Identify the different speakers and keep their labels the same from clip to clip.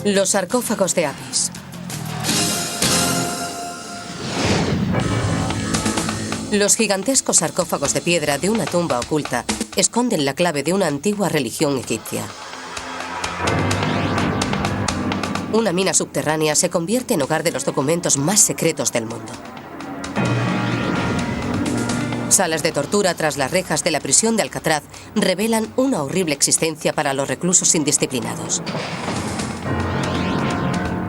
Speaker 1: Los sarcófagos de Apis. Los gigantescos sarcófagos de piedra de una tumba oculta esconden la clave de una antigua religión egipcia. Una mina subterránea se convierte en hogar de los documentos más secretos del mundo. Salas de tortura tras las rejas de la prisión de Alcatraz revelan una horrible existencia para los reclusos indisciplinados.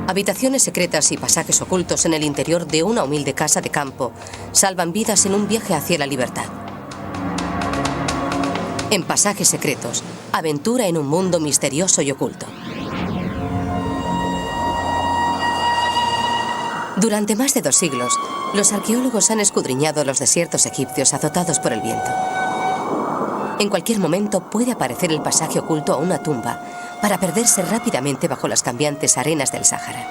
Speaker 1: Habitaciones secretas y pasajes ocultos en el interior de una humilde casa de campo salvan vidas en un viaje hacia la libertad. En Pasajes Secretos, aventura en un mundo misterioso y oculto. Durante más de 2 siglos, los arqueólogos han escudriñado los desiertos egipcios azotados por el viento. En cualquier momento puede aparecer el pasaje oculto a una tumba para perderse rápidamente bajo las cambiantes arenas del Sáhara.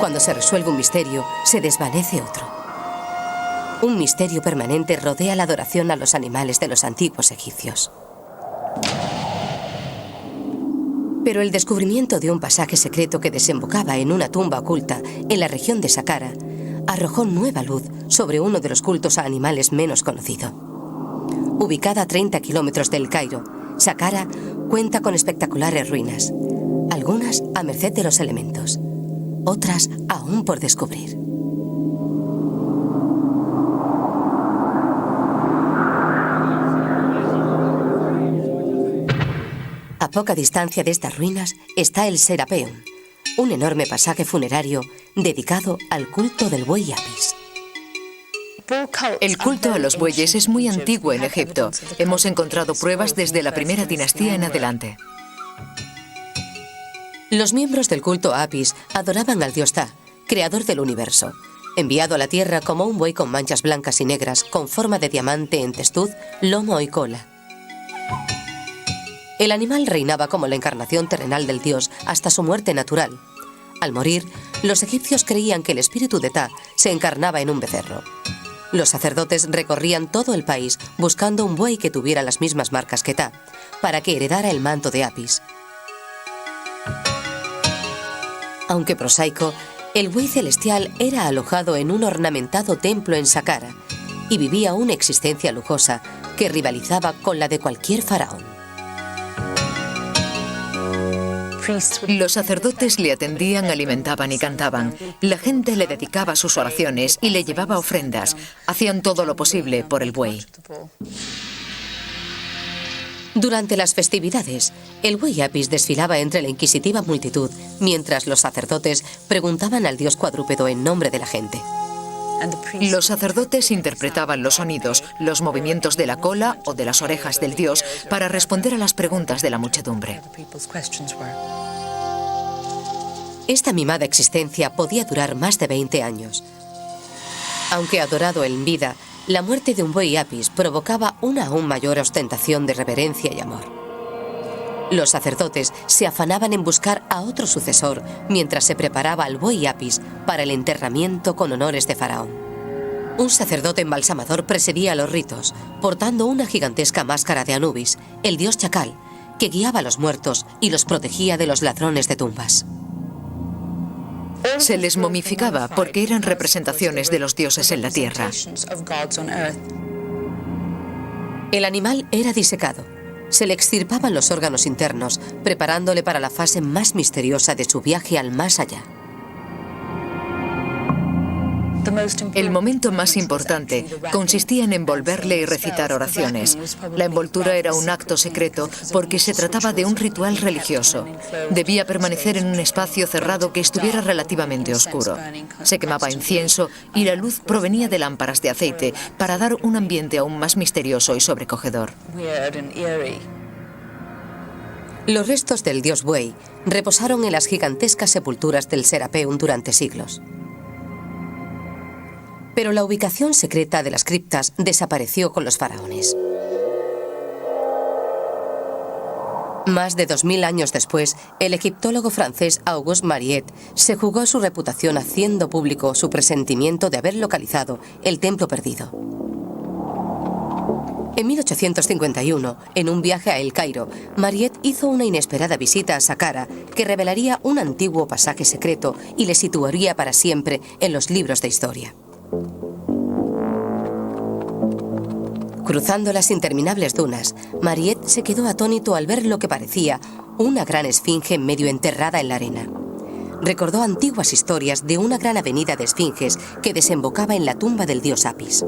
Speaker 1: Cuando se resuelve un misterio, se desvanece otro. Un misterio permanente rodea la adoración a los animales de los antiguos egipcios. Pero el descubrimiento de un pasaje secreto que desembocaba en una tumba oculta en la región de Saqqara arrojó nueva luz sobre uno de los cultos a animales menos conocido. Ubicada a 30 kilómetros del Cairo, Saqqara cuenta con espectaculares ruinas, algunas a merced de los elementos, otras aún por descubrir. A poca distancia de estas ruinas está el Serapeum, un enorme pasaje funerario dedicado al culto del buey Apis.
Speaker 2: El culto a los bueyes es muy antiguo en Egipto. Hemos encontrado pruebas desde la primera dinastía en adelante.
Speaker 1: Los miembros del culto a Apis adoraban al dios Ptah, creador del universo, enviado a la tierra como un buey con manchas blancas y negras con forma de diamante en testuz, lomo y cola. El animal reinaba como la encarnación terrenal del dios hasta su muerte natural. Al morir, los egipcios creían que el espíritu de Ptah se encarnaba en un becerro. Los sacerdotes recorrían todo el país buscando un buey que tuviera las mismas marcas que Ptah, para que heredara el manto de Apis. Aunque prosaico, el buey celestial era alojado en un ornamentado templo en Saqqara y vivía una existencia lujosa que rivalizaba con la de cualquier faraón.
Speaker 2: Los sacerdotes le atendían, alimentaban y cantaban. La gente le dedicaba sus oraciones y le llevaba ofrendas. Hacían todo lo posible por el buey.
Speaker 1: Durante las festividades, el buey Apis desfilaba entre la inquisitiva multitud, mientras los sacerdotes preguntaban al dios cuadrúpedo en nombre de la gente.
Speaker 2: Los sacerdotes interpretaban los sonidos, los movimientos de la cola o de las orejas del dios para responder a las preguntas de la muchedumbre.
Speaker 1: Esta mimada existencia podía durar más de 20 años. Aunque adorado en vida, la muerte de un buey Apis provocaba una aún mayor ostentación de reverencia y amor. Los sacerdotes se afanaban en buscar a otro sucesor mientras se preparaba al buey Apis para el enterramiento con honores de faraón. Un sacerdote embalsamador precedía los ritos, portando una gigantesca máscara de Anubis, el dios chacal, que guiaba a los muertos y los protegía de los ladrones de tumbas.
Speaker 2: Se les momificaba porque eran representaciones de los dioses en la tierra.
Speaker 1: El animal era disecado. Se le extirpaban los órganos internos, preparándole para la fase más misteriosa de su viaje al más allá.
Speaker 2: El momento más importante consistía en envolverle y recitar oraciones. La envoltura era un acto secreto porque se trataba de un ritual religioso. Debía permanecer en un espacio cerrado que estuviera relativamente oscuro. Se quemaba incienso y la luz provenía de lámparas de aceite para dar un ambiente aún más misterioso y sobrecogedor.
Speaker 1: Los restos del dios buey reposaron en las gigantescas sepulturas del Serapeum durante siglos. Pero la ubicación secreta de las criptas desapareció con los faraones. Más de 2000 años después, el egiptólogo francés Auguste Mariette se jugó su reputación haciendo público su presentimiento de haber localizado el templo perdido. En 1851, en un viaje a El Cairo, Mariette hizo una inesperada visita a Saqqara que revelaría un antiguo pasaje secreto y le situaría para siempre en los libros de historia. Cruzando las interminables dunas, Mariette se quedó atónito al ver lo que parecía una gran esfinge medio enterrada en la arena. Recordó antiguas historias de una gran avenida de esfinges que desembocaba en la tumba del dios Apis.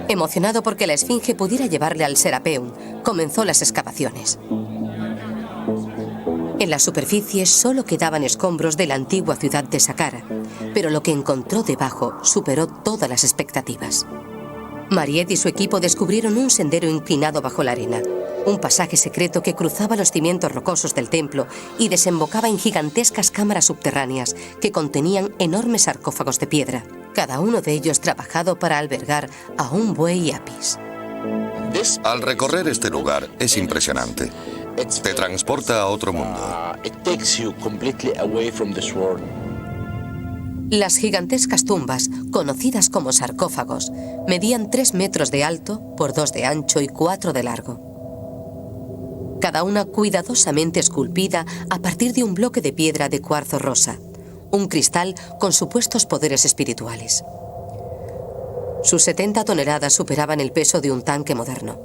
Speaker 1: Emocionado porque la esfinge pudiera llevarle al Serapeum, comenzó las excavaciones. En la superficie solo quedaban escombros de la antigua ciudad de Saqqara, pero lo que encontró debajo superó todas las expectativas. Mariette y su equipo descubrieron un sendero inclinado bajo la arena, un pasaje secreto que cruzaba los cimientos rocosos del templo y desembocaba en gigantescas cámaras subterráneas que contenían enormes sarcófagos de piedra, cada uno de ellos trabajado para albergar a un buey Apis.
Speaker 3: Al recorrer este lugar es impresionante. Te transporta a otro mundo.
Speaker 1: Las gigantescas tumbas, conocidas como sarcófagos, medían 3 metros de alto por 2 de ancho y 4 de largo. Cada una cuidadosamente esculpida a partir de un bloque de piedra de cuarzo rosa, un cristal con supuestos poderes espirituales. Sus 70 toneladas superaban el peso de un tanque moderno.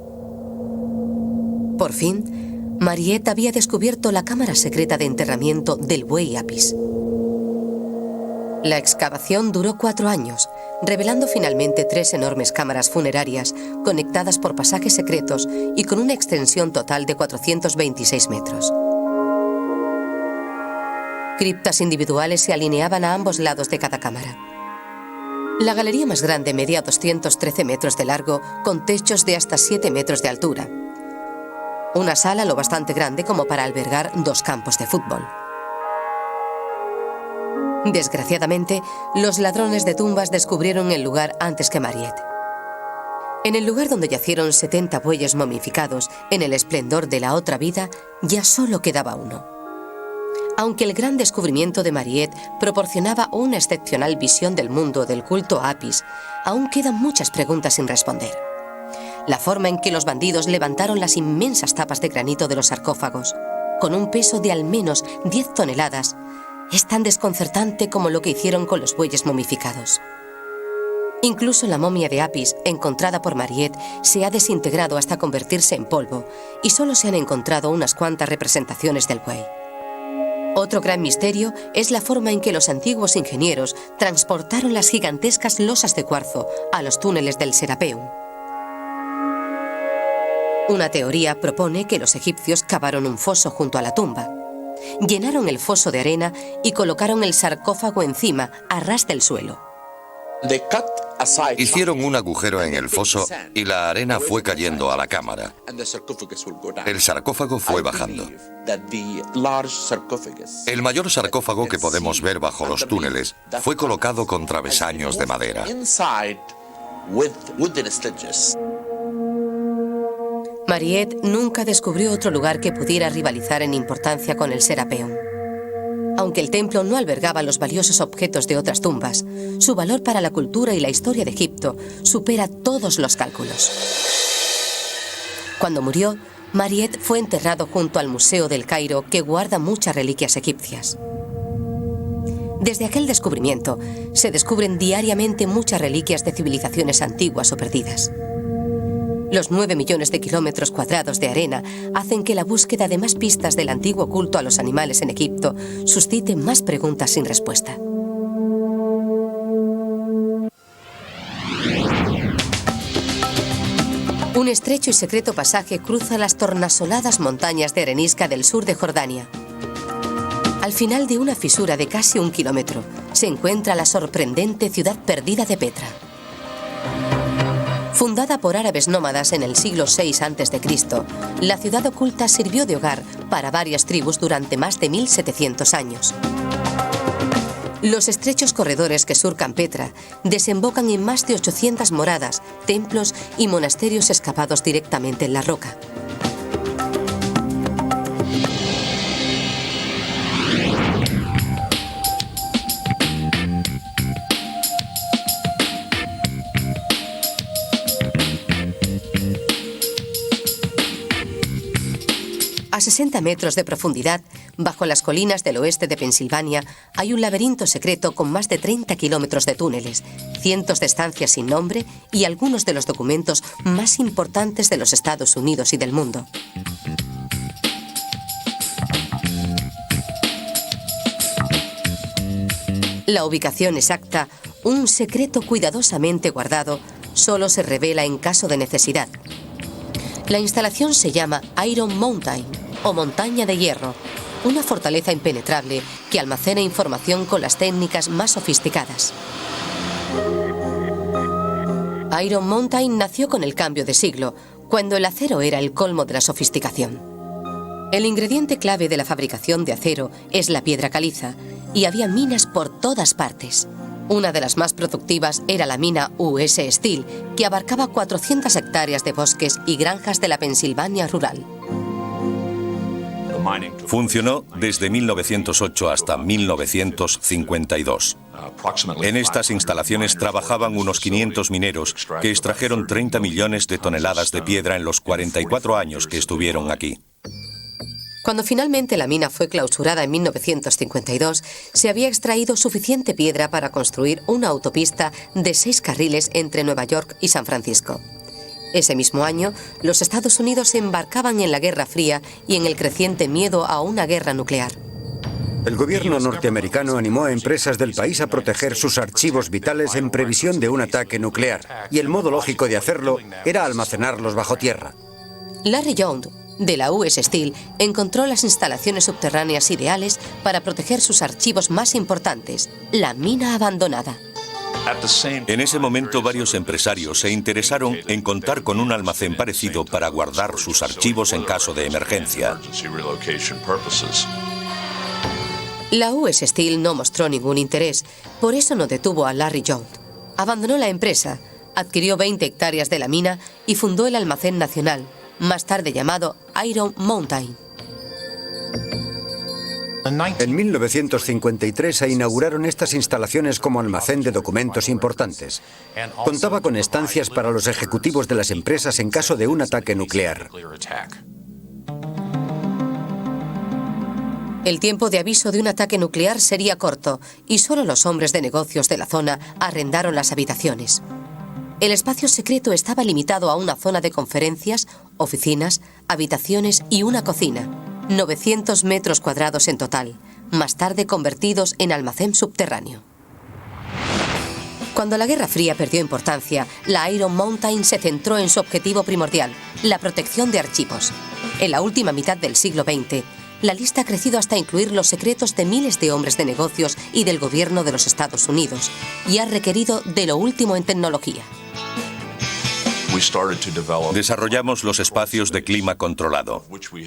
Speaker 1: Por fin, Mariette había descubierto la cámara secreta de enterramiento del buey Apis. La excavación duró 4 años, revelando finalmente 3 enormes cámaras funerarias conectadas por pasajes secretos y con una extensión total de 426 metros. Criptas individuales se alineaban a ambos lados de cada cámara. La galería más grande medía 213 metros de largo, con techos de hasta 7 metros de altura. Una sala lo bastante grande como para albergar 2 campos de fútbol. Desgraciadamente, los ladrones de tumbas descubrieron el lugar antes que Mariette. En el lugar donde yacieron 70 bueyes momificados, en el esplendor de la otra vida, ya solo quedaba uno. Aunque el gran descubrimiento de Mariette proporcionaba una excepcional visión del mundo del culto a Apis, aún quedan muchas preguntas sin responder. La forma en que los bandidos levantaron las inmensas tapas de granito de los sarcófagos, con un peso de al menos 10 toneladas, es tan desconcertante como lo que hicieron con los bueyes momificados. Incluso la momia de Apis, encontrada por Mariette, se ha desintegrado hasta convertirse en polvo, y solo se han encontrado unas cuantas representaciones del buey. Otro gran misterio es la forma en que los antiguos ingenieros transportaron las gigantescas losas de cuarzo a los túneles del Serapeum. Una teoría propone que los egipcios cavaron un foso junto a la tumba, llenaron el foso de arena y colocaron el sarcófago encima, a ras del suelo.
Speaker 3: Hicieron un agujero en el foso y la arena fue cayendo a la cámara. El sarcófago fue bajando. El mayor sarcófago que podemos ver bajo los túneles fue colocado con travesaños de madera.
Speaker 1: Mariette nunca descubrió otro lugar que pudiera rivalizar en importancia con el Serapeum. Aunque el templo no albergaba los valiosos objetos de otras tumbas, su valor para la cultura y la historia de Egipto supera todos los cálculos. Cuando murió, Mariette fue enterrado junto al Museo del Cairo, que guarda muchas reliquias egipcias. Desde aquel descubrimiento, se descubren diariamente muchas reliquias de civilizaciones antiguas o perdidas. Los 9 millones de kilómetros cuadrados de arena hacen que la búsqueda de más pistas del antiguo culto a los animales en Egipto suscite más preguntas sin respuesta. Un estrecho y secreto pasaje cruza las tornasoladas montañas de arenisca del sur de Jordania. Al final de una fisura de casi 1 kilómetro, se encuentra la sorprendente ciudad perdida de Petra. Fundada por árabes nómadas en el siglo VI a.C., la ciudad oculta sirvió de hogar para varias tribus durante más de 1700 años. Los estrechos corredores que surcan Petra desembocan en más de 800 moradas, templos y monasterios excavados directamente en la roca. 60 metros de profundidad, bajo las colinas del oeste de Pensilvania, hay un laberinto secreto con más de 30 kilómetros de túneles, cientos de estancias sin nombre y algunos de los documentos más importantes de los Estados Unidos y del mundo. La ubicación exacta, un secreto cuidadosamente guardado, solo se revela en caso de necesidad. La instalación se llama Iron Mountain, o Montaña de Hierro, una fortaleza impenetrable que almacena información con las técnicas más sofisticadas. Iron Mountain nació con el cambio de siglo, cuando el acero era el colmo de la sofisticación. El ingrediente clave de la fabricación de acero es la piedra caliza, y había minas por todas partes. Una de las más productivas era la mina US Steel, que abarcaba 400 hectáreas de bosques y granjas de la Pensilvania rural.
Speaker 4: Funcionó desde 1908 hasta 1952. En estas instalaciones trabajaban unos 500 mineros que extrajeron 30 millones de toneladas de piedra en los 44 años que estuvieron aquí.
Speaker 1: Cuando finalmente la mina fue clausurada en 1952, se había extraído suficiente piedra para construir una autopista de 6 carriles entre Nueva York y San Francisco. Ese mismo año, los Estados Unidos se embarcaban en la Guerra Fría y en el creciente miedo a una guerra nuclear.
Speaker 5: El gobierno norteamericano animó a empresas del país a proteger sus archivos vitales en previsión de un ataque nuclear, y el modo lógico de hacerlo era almacenarlos bajo tierra.
Speaker 1: Larry Young, de la US Steel, encontró las instalaciones subterráneas ideales para proteger sus archivos más importantes, la mina abandonada.
Speaker 4: En ese momento, varios empresarios se interesaron en contar con un almacén parecido para guardar sus archivos en caso de emergencia.
Speaker 1: La US Steel no mostró ningún interés, por eso no detuvo a Larry Young. Abandonó la empresa, adquirió 20 hectáreas de la mina y fundó el Almacén Nacional, más tarde llamado Iron Mountain.
Speaker 5: En 1953 se inauguraron estas instalaciones como almacén de documentos importantes. Contaba con estancias para los ejecutivos de las empresas en caso de un ataque nuclear.
Speaker 1: El tiempo de aviso de un ataque nuclear sería corto y solo los hombres de negocios de la zona arrendaron las habitaciones. El espacio secreto estaba limitado a una zona de conferencias, oficinas, habitaciones y una cocina. 900 metros cuadrados en total, más tarde convertidos en almacén subterráneo. Cuando la Guerra Fría perdió importancia, la Iron Mountain se centró en su objetivo primordial, la protección de archivos. En la última mitad del siglo XX, la lista ha crecido hasta incluir los secretos de miles de hombres de negocios y del gobierno de los Estados Unidos, y ha requerido de lo último en tecnología.
Speaker 4: Desarrollamos los espacios de clima controlado.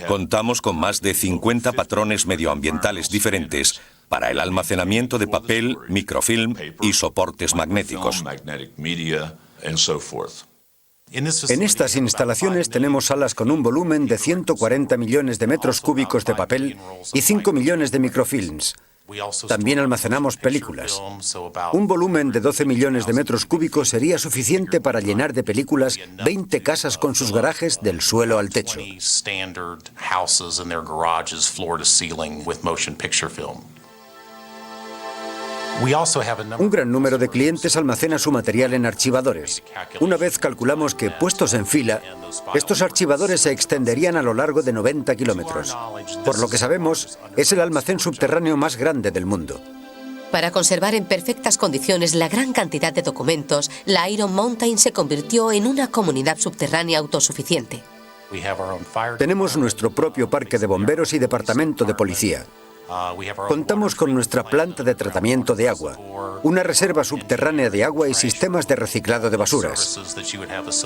Speaker 4: Contamos con más de 50 patrones medioambientales diferentes para el almacenamiento de papel, microfilm y soportes magnéticos.
Speaker 5: En estas instalaciones tenemos salas con un volumen de 140 millones de metros cúbicos de papel y 5 millones de microfilms. También almacenamos películas. Un volumen de 12 millones de metros cúbicos sería suficiente para llenar de películas 20 casas con sus garajes del suelo al techo. Un gran número de clientes almacena su material en archivadores. Una vez calculamos que, puestos en fila, estos archivadores se extenderían a lo largo de 90 kilómetros. Por lo que sabemos, es el almacén subterráneo más grande del mundo.
Speaker 1: Para conservar en perfectas condiciones la gran cantidad de documentos, la Iron Mountain se convirtió en una comunidad subterránea autosuficiente.
Speaker 5: Tenemos nuestro propio parque de bomberos y departamento de policía. Contamos con nuestra planta de tratamiento de agua, una reserva subterránea de agua y sistemas de reciclado de basuras.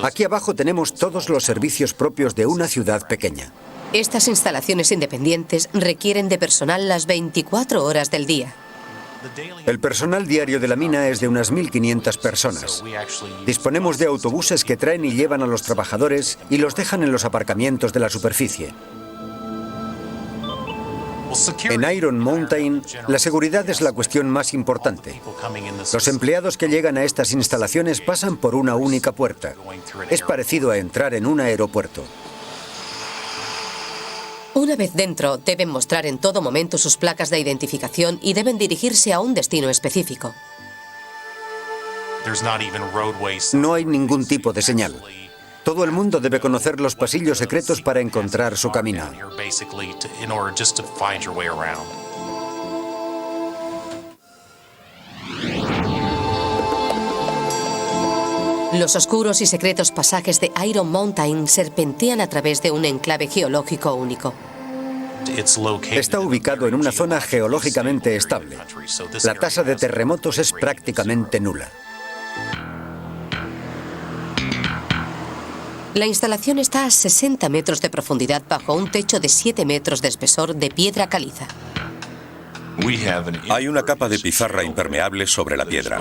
Speaker 5: Aquí abajo tenemos todos los servicios propios de una ciudad pequeña.
Speaker 1: Estas instalaciones independientes requieren de personal las 24 horas del día.
Speaker 5: El personal diario de la mina es de unas 1.500 personas. Disponemos de autobuses que traen y llevan a los trabajadores y los dejan en los aparcamientos de la superficie. En Iron Mountain, la seguridad es la cuestión más importante. Los empleados que llegan a estas instalaciones pasan por una única puerta. Es parecido a entrar en un aeropuerto.
Speaker 1: Una vez dentro, deben mostrar en todo momento sus placas de identificación y deben dirigirse a un destino específico.
Speaker 5: No hay ningún tipo de señal. Todo el mundo debe conocer los pasillos secretos para encontrar su camino.
Speaker 1: Los oscuros y secretos pasajes de Iron Mountain serpentean a través de un enclave geológico único.
Speaker 5: Está ubicado en una zona geológicamente estable. La tasa de terremotos es prácticamente nula.
Speaker 1: La instalación está a 60 metros de profundidad bajo un techo de 7 metros de espesor de piedra caliza.
Speaker 4: Hay una capa de pizarra impermeable sobre la piedra.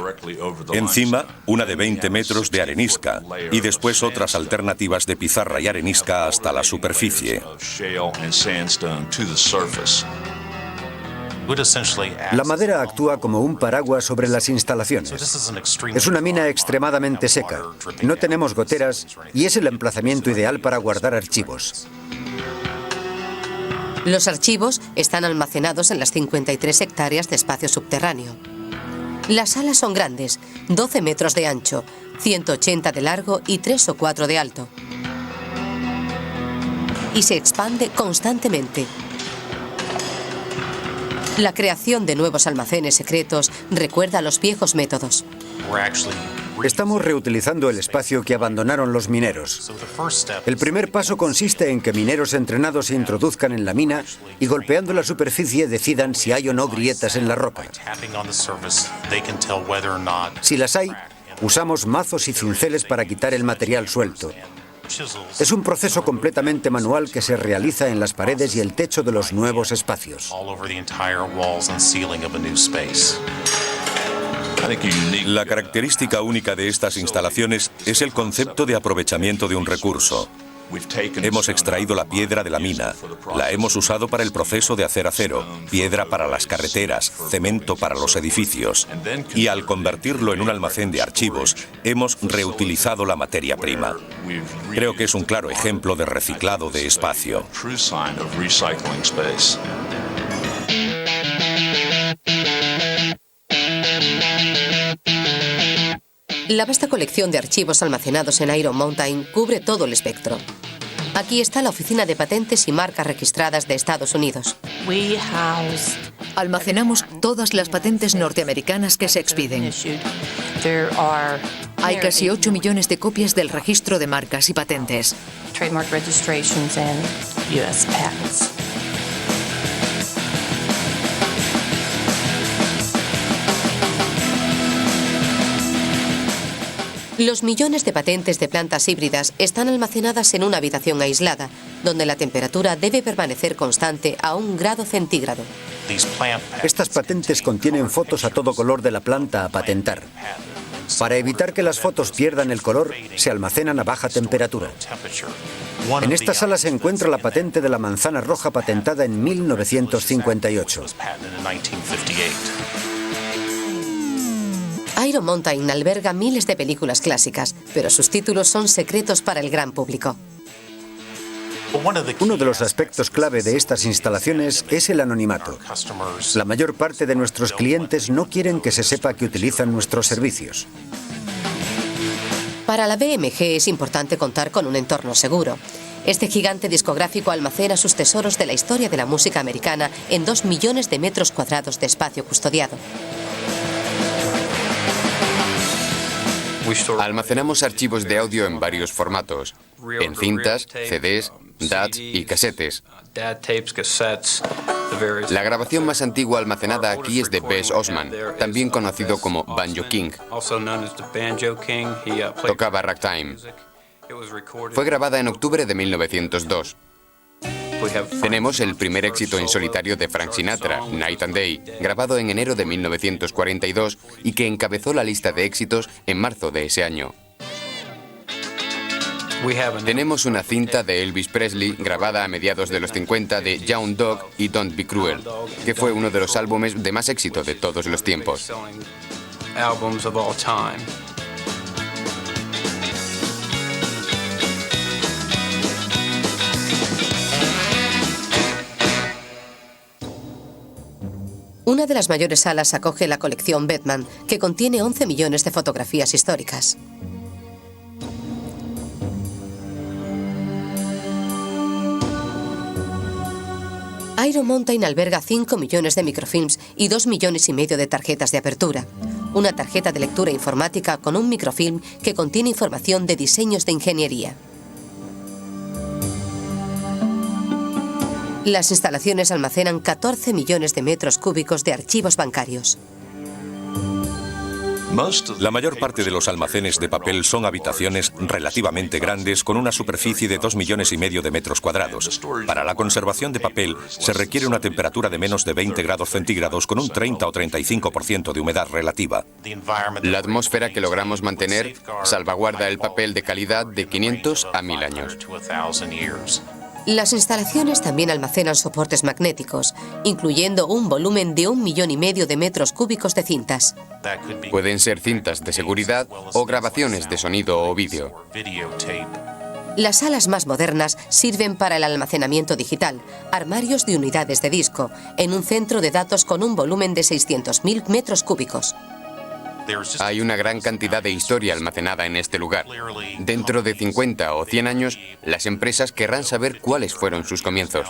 Speaker 4: Encima, una de 20 metros de arenisca y después otras alternativas de pizarra y arenisca hasta la superficie.
Speaker 5: La madera actúa como un paraguas sobre las instalaciones. Es una mina extremadamente seca. No tenemos goteras y es el emplazamiento ideal para guardar archivos.
Speaker 1: Los archivos están almacenados en las 53 hectáreas de espacio subterráneo. Las salas son grandes, 12 metros de ancho, 180 de largo y 3 o 4 de alto. Y se expande constantemente. La creación de nuevos almacenes secretos recuerda a los viejos métodos.
Speaker 5: Estamos reutilizando el espacio que abandonaron los mineros. El primer paso consiste en que mineros entrenados se introduzcan en la mina y golpeando la superficie decidan si hay o no grietas en la roca. Si las hay, usamos mazos y cinceles para quitar el material suelto. Es un proceso completamente manual que se realiza en las paredes y el techo de los nuevos espacios.
Speaker 4: La característica única de estas instalaciones es el concepto de aprovechamiento de un recurso. Hemos extraído la piedra de la mina, la hemos usado para el proceso de hacer acero, piedra para las carreteras, cemento para los edificios. Y al convertirlo en un almacén de archivos, hemos reutilizado la materia prima. Creo que es un claro ejemplo de reciclado de espacio.
Speaker 1: La vasta colección de archivos almacenados en Iron Mountain cubre todo el espectro. Aquí está la Oficina de Patentes y Marcas Registradas de Estados Unidos.
Speaker 2: Almacenamos todas las patentes norteamericanas que se expiden. Hay casi 8 millones de copias del registro de marcas y patentes.
Speaker 1: Los millones de patentes de plantas híbridas están almacenadas en una habitación aislada, donde la temperatura debe permanecer constante a 1 grado centígrado.
Speaker 5: Estas patentes contienen fotos a todo color de la planta a patentar. Para evitar que las fotos pierdan el color, se almacenan a baja temperatura. En esta sala se encuentra la patente de la manzana roja patentada en 1958.
Speaker 1: Iron Mountain alberga miles de películas clásicas, pero sus títulos son secretos para el gran público.
Speaker 5: Uno de los aspectos clave de estas instalaciones es el anonimato. La mayor parte de nuestros clientes no quieren que se sepa que utilizan nuestros servicios.
Speaker 1: Para la BMG es importante contar con un entorno seguro. Este gigante discográfico almacena sus tesoros de la historia de la música americana en 2 millones de metros cuadrados de espacio custodiado.
Speaker 6: Almacenamos archivos de audio en varios formatos, en cintas, CDs, DATs y casetes. La grabación más antigua almacenada aquí es de Bess Osman, también conocido como Banjo King. Tocaba ragtime. Fue grabada en octubre de 1902. Tenemos el primer éxito en solitario de Frank Sinatra, Night and Day, grabado en enero de 1942 y que encabezó la lista de éxitos en marzo de ese año. Tenemos una cinta de Elvis Presley grabada a mediados de los 50 de Young Dog y Don't Be Cruel, que fue uno de los álbumes de más éxito de todos los tiempos.
Speaker 1: Una de las mayores salas acoge la colección Bettman, que contiene 11 millones de fotografías históricas. Iron Mountain alberga 5 millones de microfilms y 2,5 millones de tarjetas de apertura. Una tarjeta de lectura informática con un microfilm que contiene información de diseños de ingeniería. Las instalaciones almacenan 14 millones de metros cúbicos de archivos bancarios.
Speaker 4: La mayor parte de los almacenes de papel son habitaciones relativamente grandes con una superficie de 2,5 millones de metros cuadrados. Para la conservación de papel se requiere una temperatura de menos de 20 grados centígrados con un 30 o 35% de humedad relativa.
Speaker 6: La atmósfera que logramos mantener salvaguarda el papel de calidad de 500 a 1000 años.
Speaker 1: Las instalaciones también almacenan soportes magnéticos, incluyendo un volumen de 1,5 millones de metros cúbicos de cintas.
Speaker 6: Pueden ser cintas de seguridad o grabaciones de sonido o vídeo.
Speaker 1: Las salas más modernas sirven para el almacenamiento digital, armarios de unidades de disco, en un centro de datos con un volumen de 600.000 metros cúbicos.
Speaker 6: Hay una gran cantidad de historia almacenada en este lugar. Dentro de 50 o 100 años, las empresas querrán saber cuáles fueron sus comienzos.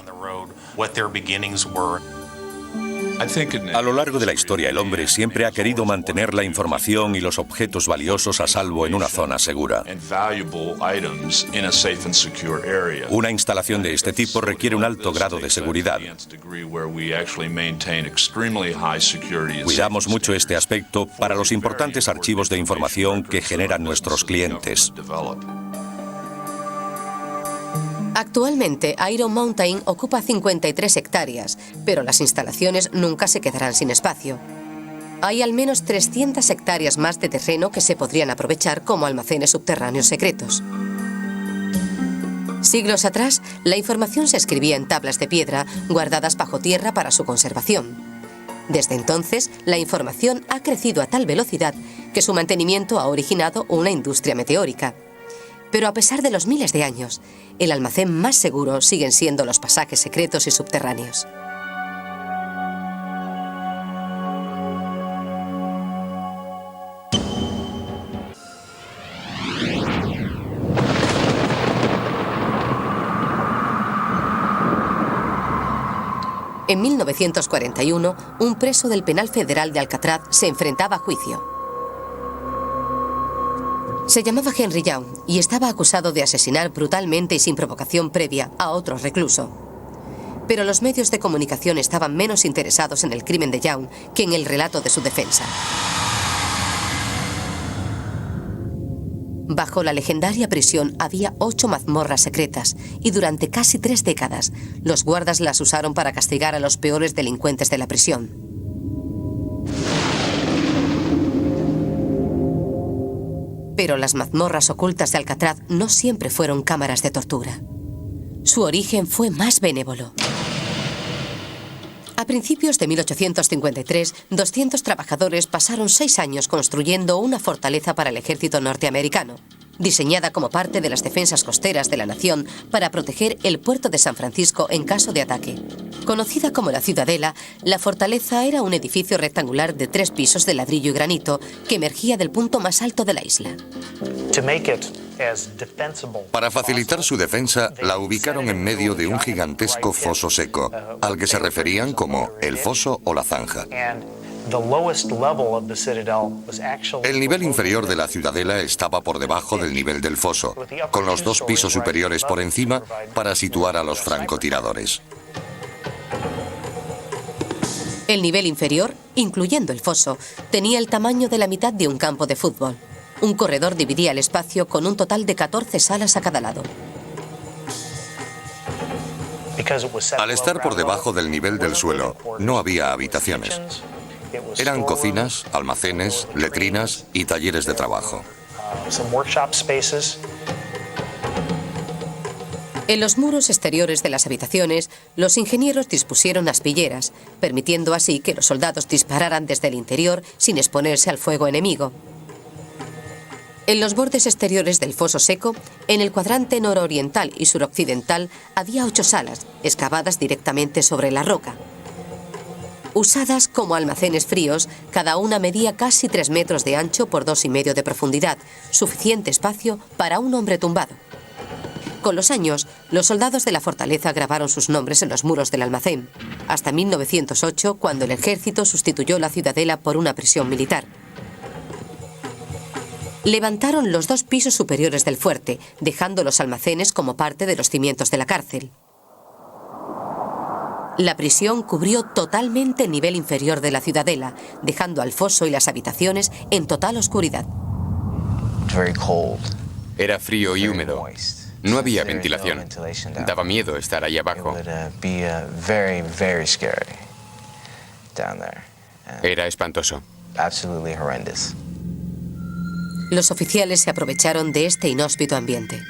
Speaker 4: A lo largo de la historia, el hombre siempre ha querido mantener la información y los objetos valiosos a salvo en una zona segura. Una instalación de este tipo requiere un alto grado de seguridad. Cuidamos mucho este aspecto para los importantes archivos de información que generan nuestros clientes.
Speaker 1: Actualmente, Iron Mountain ocupa 53 hectáreas, pero las instalaciones nunca se quedarán sin espacio. Hay al menos 300 hectáreas más de terreno que se podrían aprovechar como almacenes subterráneos secretos. Siglos atrás, la información se escribía en tablas de piedra guardadas bajo tierra para su conservación. Desde entonces, la información ha crecido a tal velocidad que su mantenimiento ha originado una industria meteórica. Pero a pesar de los miles de años, el almacén más seguro siguen siendo los pasajes secretos y subterráneos. En 1941, un preso del penal federal de Alcatraz se enfrentaba a juicio. Se llamaba Henry Young y estaba acusado de asesinar brutalmente y sin provocación previa a otro recluso. Pero los medios de comunicación estaban menos interesados en el crimen de Young que en el relato de su defensa. Bajo la legendaria prisión había 8 mazmorras secretas y durante casi 3 décadas los guardas las usaron para castigar a los peores delincuentes de la prisión. Pero las mazmorras ocultas de Alcatraz no siempre fueron cámaras de tortura. Su origen fue más benévolo. A principios de 1853, 200 trabajadores pasaron 6 años construyendo una fortaleza para el ejército norteamericano, diseñada como parte de las defensas costeras de la nación para proteger el puerto de San Francisco en caso de ataque. Conocida como la Ciudadela, la fortaleza era un edificio rectangular de 3 pisos de ladrillo y granito que emergía del punto más alto de la isla.
Speaker 3: Para facilitar su defensa, la ubicaron en medio de un gigantesco foso seco, al que se referían como el foso o la zanja. El nivel inferior de la ciudadela estaba por debajo del nivel del foso, con los 2 pisos superiores por encima para situar a los francotiradores.
Speaker 1: El nivel inferior, incluyendo el foso, tenía el tamaño de la mitad de un campo de fútbol. Un corredor dividía el espacio con un total de 14 salas a cada lado.
Speaker 3: Al estar por debajo del nivel del suelo, no había habitaciones. Eran cocinas, almacenes, letrinas y talleres de trabajo.
Speaker 1: En los muros exteriores de las habitaciones, los ingenieros dispusieron aspilleras, permitiendo así que los soldados dispararan desde el interior sin exponerse al fuego enemigo. En los bordes exteriores del foso seco, en el cuadrante nororiental y suroccidental, había 8 salas, excavadas directamente sobre la roca. Usadas como almacenes fríos, cada una medía casi 3 metros de ancho por 2,5 de profundidad, suficiente espacio para un hombre tumbado. Con los años, los soldados de la fortaleza grabaron sus nombres en los muros del almacén, hasta 1908, cuando el ejército sustituyó la ciudadela por una prisión militar. Levantaron los 2 pisos superiores del fuerte, dejando los almacenes como parte de los cimientos de la cárcel. La prisión cubrió totalmente el nivel inferior de la ciudadela, dejando al foso y las habitaciones en total oscuridad.
Speaker 6: Era frío y húmedo. No había ventilación. Daba miedo estar ahí abajo. Era espantoso.
Speaker 1: Los oficiales se aprovecharon de este inhóspito ambiente.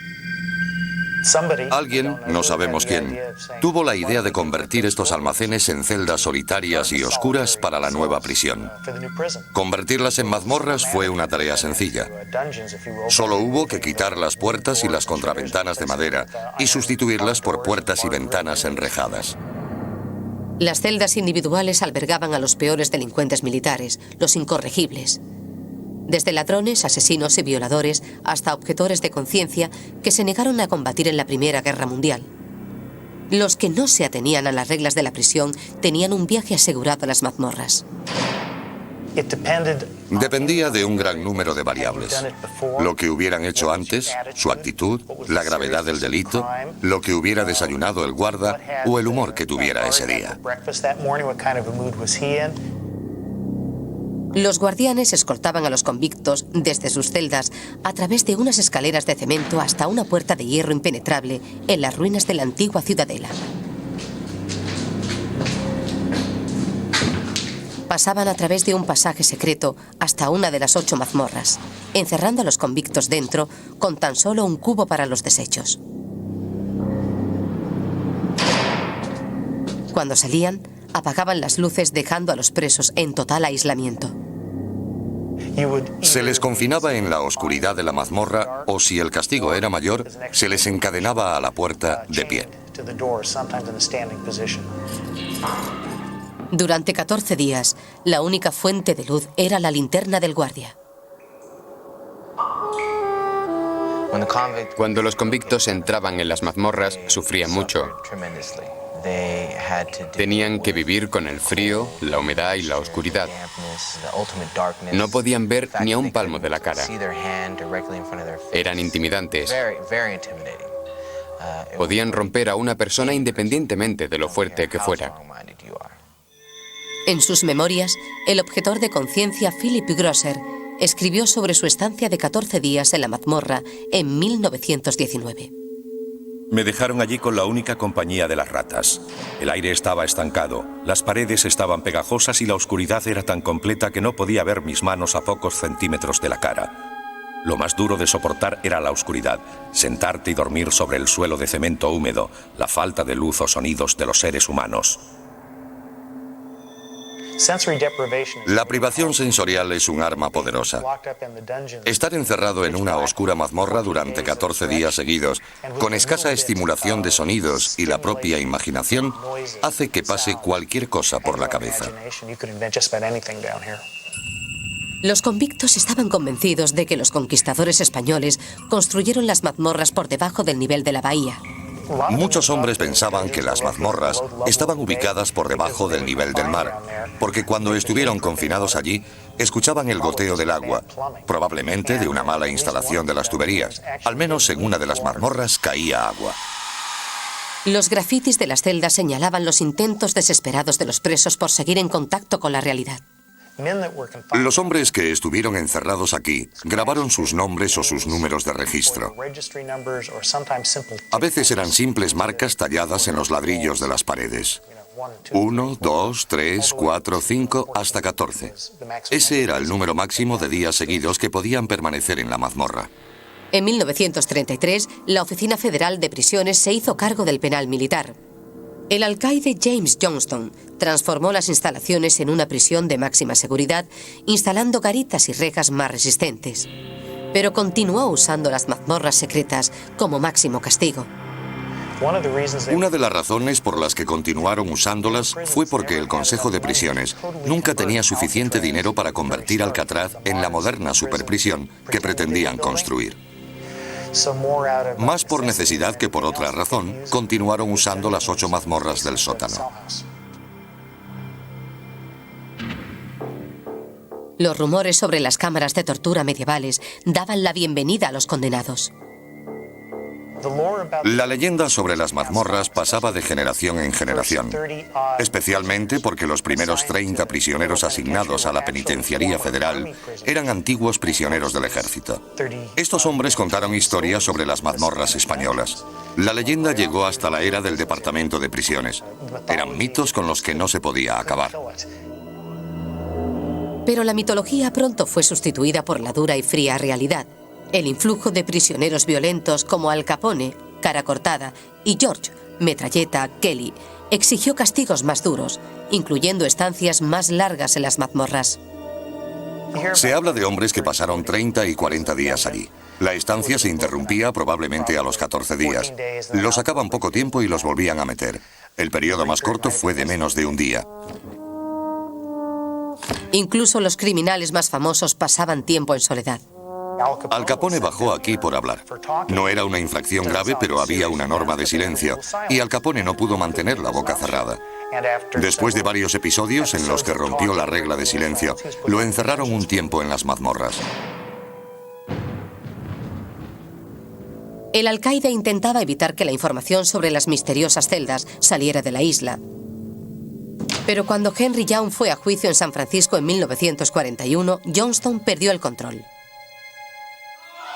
Speaker 3: Alguien, no sabemos quién, tuvo la idea de convertir estos almacenes en celdas solitarias y oscuras para la nueva prisión. Convertirlas en mazmorras fue una tarea sencilla. Solo hubo que quitar las puertas y las contraventanas de madera y sustituirlas por puertas y ventanas enrejadas.
Speaker 1: Las celdas individuales albergaban a los peores delincuentes militares, los incorregibles. Desde ladrones, asesinos y violadores hasta objetores de conciencia que se negaron a combatir en la Primera Guerra Mundial. Los que no se atenían a las reglas de la prisión tenían un viaje asegurado a las mazmorras.
Speaker 3: Dependía de un gran número de variables. Lo que hubieran hecho antes, su actitud, la gravedad del delito, lo que hubiera desayunado el guarda o el humor que tuviera ese día.
Speaker 1: Los guardianes escoltaban a los convictos desde sus celdas a través de unas escaleras de cemento hasta una puerta de hierro impenetrable en las ruinas de la antigua ciudadela. Pasaban a través de un pasaje secreto hasta una de las 8 mazmorras, encerrando a los convictos dentro con tan solo un cubo para los desechos. Cuando salían, apagaban las luces dejando a los presos en total aislamiento.
Speaker 3: Se les confinaba en la oscuridad de la mazmorra o, si el castigo era mayor, se les encadenaba a la puerta de pie.
Speaker 1: Durante 14 días, la única fuente de luz era la linterna del guardia.
Speaker 6: Cuando los convictos entraban en las mazmorras, sufrían mucho. Tenían que vivir con el frío, la humedad y la oscuridad. No podían ver ni a un palmo de la cara. Eran intimidantes. Podían romper a una persona independientemente de lo fuerte que fuera.
Speaker 1: En sus memorias, el objetor de conciencia Philip Grosser escribió sobre su estancia de 14 días en la mazmorra en 1919.
Speaker 4: Me dejaron allí con la única compañía de las ratas. El aire estaba estancado, las paredes estaban pegajosas y la oscuridad era tan completa que no podía ver mis manos a pocos centímetros de la cara. Lo más duro de soportar era la oscuridad, sentarte y dormir sobre el suelo de cemento húmedo, la falta de luz o sonidos de los seres humanos.
Speaker 3: La privación sensorial es un arma poderosa. Estar encerrado en una oscura mazmorra durante 14 días seguidos, con escasa estimulación de sonidos y la propia imaginación, hace que pase cualquier cosa por la cabeza.
Speaker 1: Los convictos estaban convencidos de que los conquistadores españoles construyeron las mazmorras por debajo del nivel de la bahía.
Speaker 3: Muchos hombres pensaban que las mazmorras estaban ubicadas por debajo del nivel del mar, porque cuando estuvieron confinados allí, escuchaban el goteo del agua, probablemente de una mala instalación de las tuberías. Al menos en una de las mazmorras caía agua.
Speaker 1: Los grafitis de las celdas señalaban los intentos desesperados de los presos por seguir en contacto con la realidad.
Speaker 3: Los hombres que estuvieron encerrados aquí grabaron sus nombres o sus números de registro. A veces eran simples marcas talladas en los ladrillos de las paredes. 1, 2, 3, 4, 5, hasta 14. Ese era el número máximo de días seguidos que podían permanecer en la mazmorra.
Speaker 1: En 1933, la Oficina Federal de Prisiones se hizo cargo del penal militar. El alcaide James Johnston transformó las instalaciones en una prisión de máxima seguridad, instalando garitas y rejas más resistentes. Pero continuó usando las mazmorras secretas como máximo castigo.
Speaker 3: Una de las razones por las que continuaron usándolas fue porque el Consejo de Prisiones nunca tenía suficiente dinero para convertir Alcatraz en la moderna superprisión que pretendían construir. Más por necesidad que por otra razón, continuaron usando las 8 mazmorras del sótano.
Speaker 1: Los rumores sobre las cámaras de tortura medievales daban la bienvenida a los condenados.
Speaker 3: La leyenda sobre las mazmorras pasaba de generación en generación, especialmente porque los primeros 30 prisioneros asignados a la penitenciaría federal eran antiguos prisioneros del ejército. Estos hombres contaron historias sobre las mazmorras españolas. La leyenda llegó hasta la era del Departamento de Prisiones. Eran mitos con los que no se podía acabar.
Speaker 1: Pero la mitología pronto fue sustituida por la dura y fría realidad. El influjo de prisioneros violentos como Al Capone, Cara Cortada, y George, Metralleta, Kelly, exigió castigos más duros, incluyendo estancias más largas en las mazmorras.
Speaker 3: Se habla de hombres que pasaron 30 y 40 días allí. La estancia se interrumpía probablemente a los 14 días. Los sacaban poco tiempo y los volvían a meter. El periodo más corto fue de menos de un día.
Speaker 1: Incluso los criminales más famosos pasaban tiempo en soledad.
Speaker 3: Al Capone bajó aquí por hablar. No era una infracción grave, pero había una norma de silencio, y Al Capone no pudo mantener la boca cerrada. Después de varios episodios en los que rompió la regla de silencio, lo encerraron un tiempo en las mazmorras.
Speaker 1: El alcaide intentaba evitar que la información sobre las misteriosas celdas saliera de la isla. Pero cuando Henry Young fue a juicio en San Francisco en 1941, Johnstone perdió el control.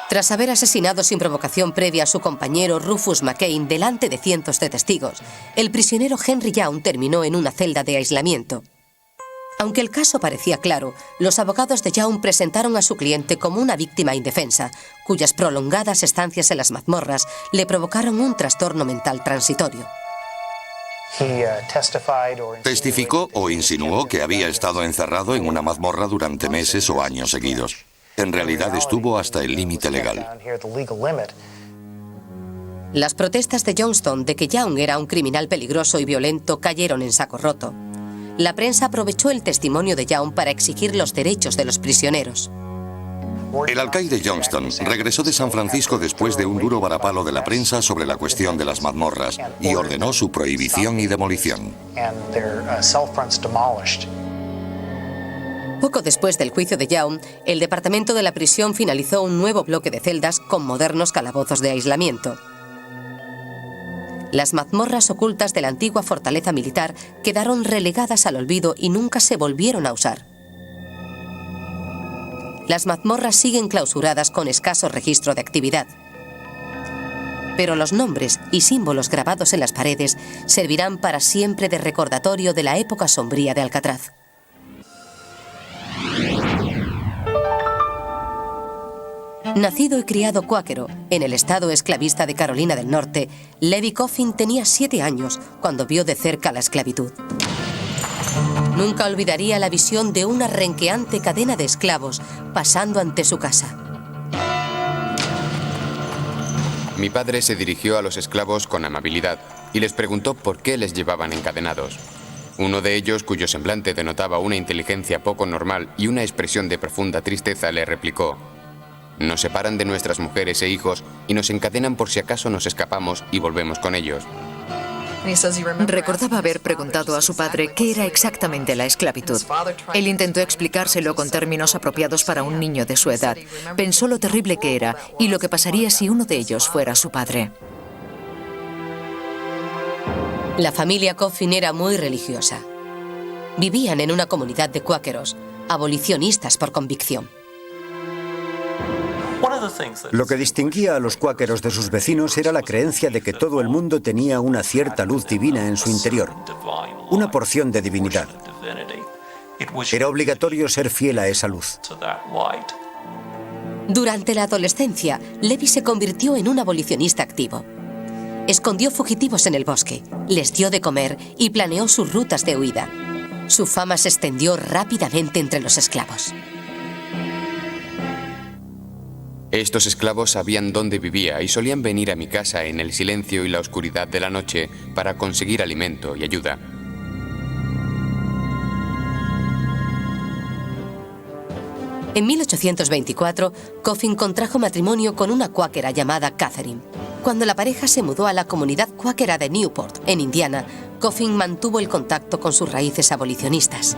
Speaker 1: Tras haber asesinado sin provocación previa a su compañero Rufus McCain delante de cientos de testigos, el prisionero Henry Young terminó en una celda de aislamiento. Aunque el caso parecía claro, los abogados de Young presentaron a su cliente como una víctima indefensa, cuyas prolongadas estancias en las mazmorras le provocaron un trastorno mental transitorio.
Speaker 3: Testificó o insinuó que había estado encerrado en una mazmorra durante meses o años seguidos. En realidad estuvo hasta el límite legal.
Speaker 1: Las protestas de Johnstone de que Young era un criminal peligroso y violento cayeron en saco roto. La prensa aprovechó el testimonio de Young para exigir los derechos de los prisioneros.
Speaker 3: El alcaide Johnstone regresó de San Francisco después de un duro varapalo de la prensa sobre la cuestión de las mazmorras y ordenó su prohibición y demolición.
Speaker 1: Poco después del juicio de Young, el departamento de la prisión finalizó un nuevo bloque de celdas con modernos calabozos de aislamiento. Las mazmorras ocultas de la antigua fortaleza militar quedaron relegadas al olvido y nunca se volvieron a usar. Las mazmorras siguen clausuradas con escaso registro de actividad. Pero los nombres y símbolos grabados en las paredes servirán para siempre de recordatorio de la época sombría de Alcatraz. Nacido y criado cuáquero en el estado esclavista de Carolina del Norte, Levi Coffin tenía 7 años cuando vio de cerca la esclavitud. Nunca olvidaría la visión de una renqueante cadena de esclavos pasando ante su casa.
Speaker 6: Mi padre se dirigió a los esclavos con amabilidad y les preguntó por qué les llevaban encadenados. Uno de ellos, cuyo semblante denotaba una inteligencia poco normal y una expresión de profunda tristeza, le replicó: «Nos separan de nuestras mujeres e hijos y nos encadenan por si acaso nos escapamos y volvemos con ellos».
Speaker 2: Recordaba haber preguntado a su padre qué era exactamente la esclavitud. Él intentó explicárselo con términos apropiados para un niño de su edad. Pensó lo terrible que era y lo que pasaría si uno de ellos fuera su padre.
Speaker 1: La familia Coffin era muy religiosa. Vivían en una comunidad de cuáqueros, abolicionistas por convicción.
Speaker 5: Lo que distinguía a los cuáqueros de sus vecinos era la creencia de que todo el mundo tenía una cierta luz divina en su interior, una porción de divinidad. Era obligatorio ser fiel a esa luz.
Speaker 1: Durante la adolescencia, Levi se convirtió en un abolicionista activo. Escondió fugitivos en el bosque, les dio de comer y planeó sus rutas de huida. Su fama se extendió rápidamente entre los esclavos.
Speaker 6: Estos esclavos sabían dónde vivía y solían venir a mi casa en el silencio y la oscuridad de la noche para conseguir alimento y ayuda.
Speaker 1: En 1824, Coffin contrajo matrimonio con una cuáquera llamada Catherine. Cuando la pareja se mudó a la comunidad cuáquera de Newport, en Indiana, Coffin mantuvo el contacto con sus raíces abolicionistas.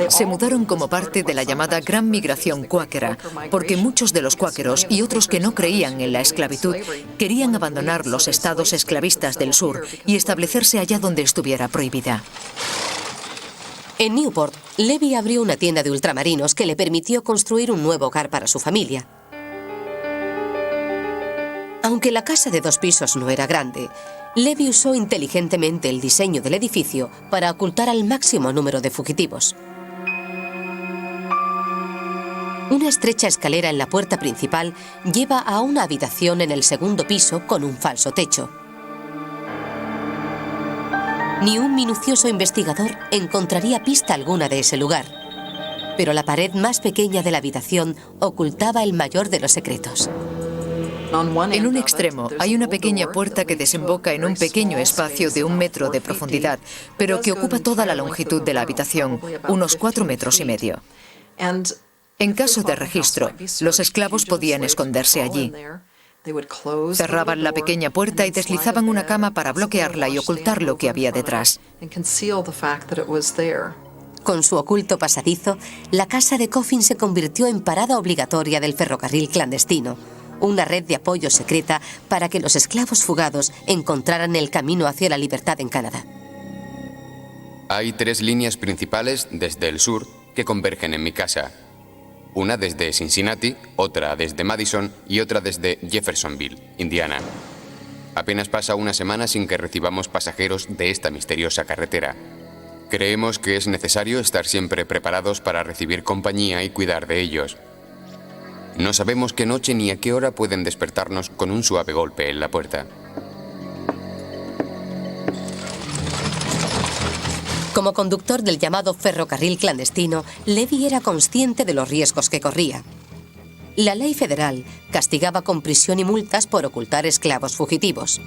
Speaker 2: Se mudaron como parte de la llamada Gran Migración Cuáquera, porque muchos de los cuáqueros y otros que no creían en la esclavitud querían abandonar los estados esclavistas del sur y establecerse allá donde estuviera prohibida.
Speaker 1: En Newport, Levi abrió una tienda de ultramarinos que le permitió construir un nuevo hogar para su familia. Aunque la casa de 2 pisos no era grande, Levi usó inteligentemente el diseño del edificio para ocultar al máximo número de fugitivos. Una estrecha escalera en la puerta principal lleva a una habitación en el 2º piso con un falso techo. Ni un minucioso investigador encontraría pista alguna de ese lugar, pero la pared más pequeña de la habitación ocultaba el mayor de los secretos.
Speaker 2: En un extremo hay una pequeña puerta que desemboca en un pequeño espacio de 1 metro de profundidad, pero que ocupa toda la longitud de la habitación, unos 4,5 metros. En caso de registro, los esclavos podían esconderse allí. Cerraban la pequeña puerta y deslizaban una cama para bloquearla y ocultar lo que había detrás.
Speaker 1: Con su oculto pasadizo, la casa de Coffin se convirtió en parada obligatoria del ferrocarril clandestino, una red de apoyo secreta para que los esclavos fugados encontraran el camino hacia la libertad en Canadá.
Speaker 6: Hay 3 líneas principales desde el sur que convergen en mi casa. Una desde Cincinnati, otra desde Madison y otra desde Jeffersonville, Indiana. Apenas pasa una semana sin que recibamos pasajeros de esta misteriosa carretera. Creemos que es necesario estar siempre preparados para recibir compañía y cuidar de ellos. No sabemos qué noche ni a qué hora pueden despertarnos con un suave golpe en la puerta.
Speaker 1: Como conductor del llamado ferrocarril clandestino, Levi era consciente de los riesgos que corría. La ley federal castigaba con prisión y multas por ocultar esclavos fugitivos.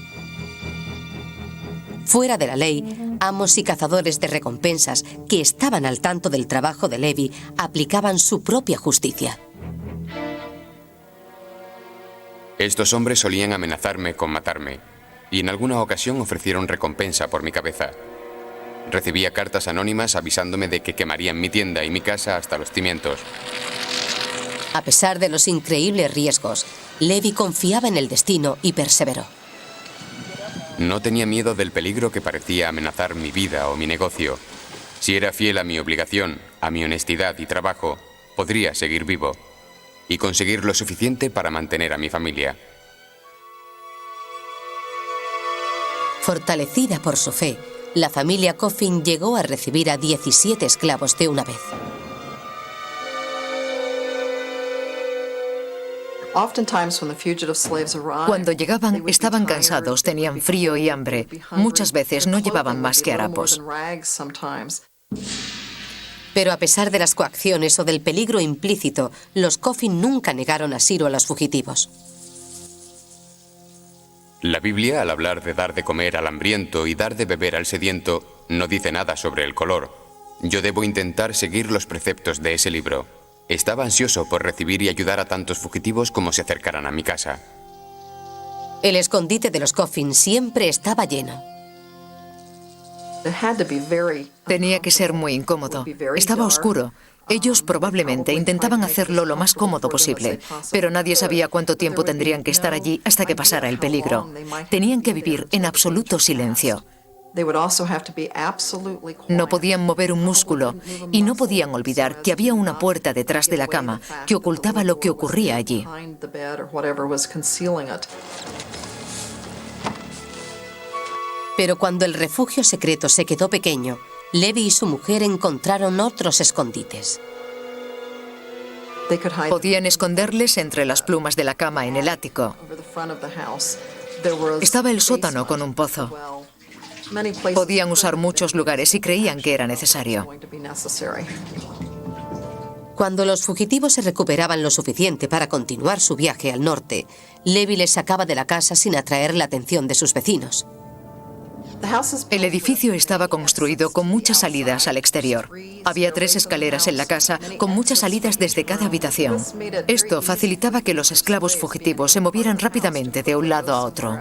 Speaker 1: Fuera de la ley, amos y cazadores de recompensas que estaban al tanto del trabajo de Levi aplicaban su propia justicia.
Speaker 6: Estos hombres solían amenazarme con matarme, y en alguna ocasión ofrecieron recompensa por mi cabeza. Recibía cartas anónimas avisándome de que quemarían mi tienda y mi casa hasta los cimientos.
Speaker 1: A pesar de los increíbles riesgos, Levi confiaba en el destino y perseveró.
Speaker 6: No tenía miedo del peligro que parecía amenazar mi vida o mi negocio. Si era fiel a mi obligación, a mi honestidad y trabajo, podría seguir vivo y conseguir lo suficiente para mantener a mi familia.
Speaker 1: Fortalecida por su fe, la familia Coffin llegó a recibir a 17 esclavos de una vez.
Speaker 2: Cuando llegaban, estaban cansados, tenían frío y hambre. Muchas veces no llevaban más que harapos.
Speaker 1: Pero a pesar de las coacciones o del peligro implícito, los Coffin nunca negaron asilo a los fugitivos.
Speaker 6: La Biblia, al hablar de dar de comer al hambriento y dar de beber al sediento, no dice nada sobre el color. Yo debo intentar seguir los preceptos de ese libro. Estaba ansioso por recibir y ayudar a tantos fugitivos como se acercaran a mi casa.
Speaker 1: El escondite de los Coffin siempre estaba lleno.
Speaker 2: Tenía que ser muy incómodo. Estaba oscuro. Ellos probablemente intentaban hacerlo lo más cómodo posible, pero nadie sabía cuánto tiempo tendrían que estar allí hasta que pasara el peligro. Tenían que vivir en absoluto silencio. No podían mover un músculo y no podían olvidar que había una puerta detrás de la cama que ocultaba lo que ocurría allí.
Speaker 1: Pero cuando el refugio secreto se quedó pequeño, Levi y su mujer encontraron otros escondites.
Speaker 2: Podían esconderles entre las plumas de la cama en el ático. Estaba el sótano con un pozo. Podían usar muchos lugares y creían que era necesario.
Speaker 1: Cuando los fugitivos se recuperaban lo suficiente para continuar su viaje al norte, Levy les sacaba de la casa sin atraer la atención de sus vecinos.
Speaker 2: El edificio estaba construido con muchas salidas al exterior. Había 3 escaleras en la casa, con muchas salidas desde cada habitación. Esto facilitaba que los esclavos fugitivos se movieran rápidamente de un lado a otro.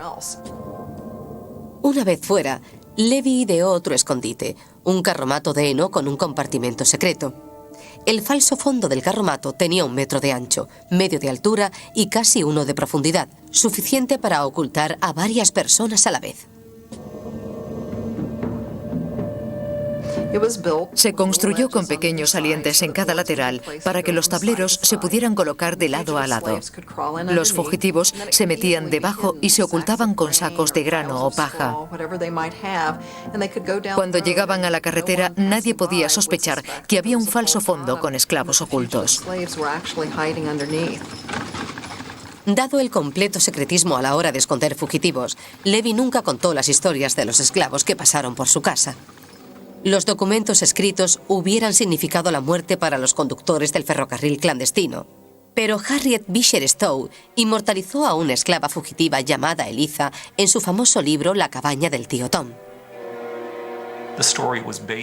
Speaker 1: Una vez fuera, Levy ideó otro escondite, un carromato de heno con un compartimento secreto. El falso fondo del carromato tenía 1 metro de ancho, medio de altura y casi 1 de profundidad, suficiente para ocultar a varias personas a la vez.
Speaker 2: Se construyó con pequeños salientes en cada lateral para que los tableros se pudieran colocar de lado a lado. Los fugitivos se metían debajo y se ocultaban con sacos de grano o paja. Cuando llegaban a la carretera, nadie podía sospechar que había un falso fondo con esclavos ocultos.
Speaker 1: Dado el completo secretismo a la hora de esconder fugitivos, Levy nunca contó las historias de los esclavos que pasaron por su casa. Los documentos escritos hubieran significado la muerte para los conductores del ferrocarril clandestino. Pero Harriet Beecher Stowe inmortalizó a una esclava fugitiva llamada Eliza en su famoso libro La cabaña del tío Tom.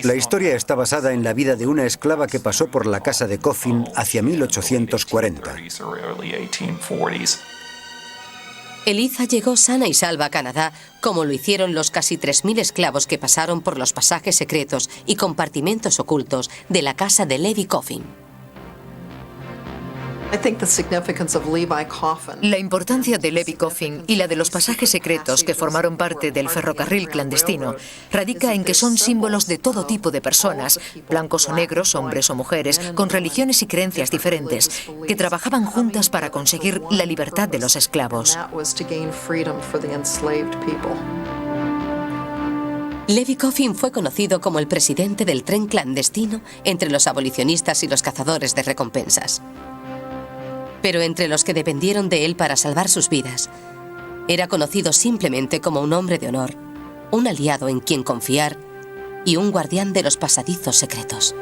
Speaker 5: La historia está basada en la vida de una esclava que pasó por la casa de Coffin hacia 1840.
Speaker 1: Eliza llegó sana y salva a Canadá, como lo hicieron los casi 3.000 esclavos que pasaron por los pasajes secretos y compartimentos ocultos de la casa de Levy Coffin.
Speaker 2: La importancia de Levy Coffin y la de los pasajes secretos que formaron parte del ferrocarril clandestino radica en que son símbolos de todo tipo de personas, blancos o negros, hombres o mujeres, con religiones y creencias diferentes, que trabajaban juntas para conseguir la libertad de los esclavos.
Speaker 1: Levy Coffin fue conocido como el presidente del tren clandestino entre los abolicionistas y los cazadores de recompensas. Pero entre los que dependieron de él para salvar sus vidas, era conocido simplemente como un hombre de honor, un aliado en quien confiar y un guardián de los pasadizos secretos.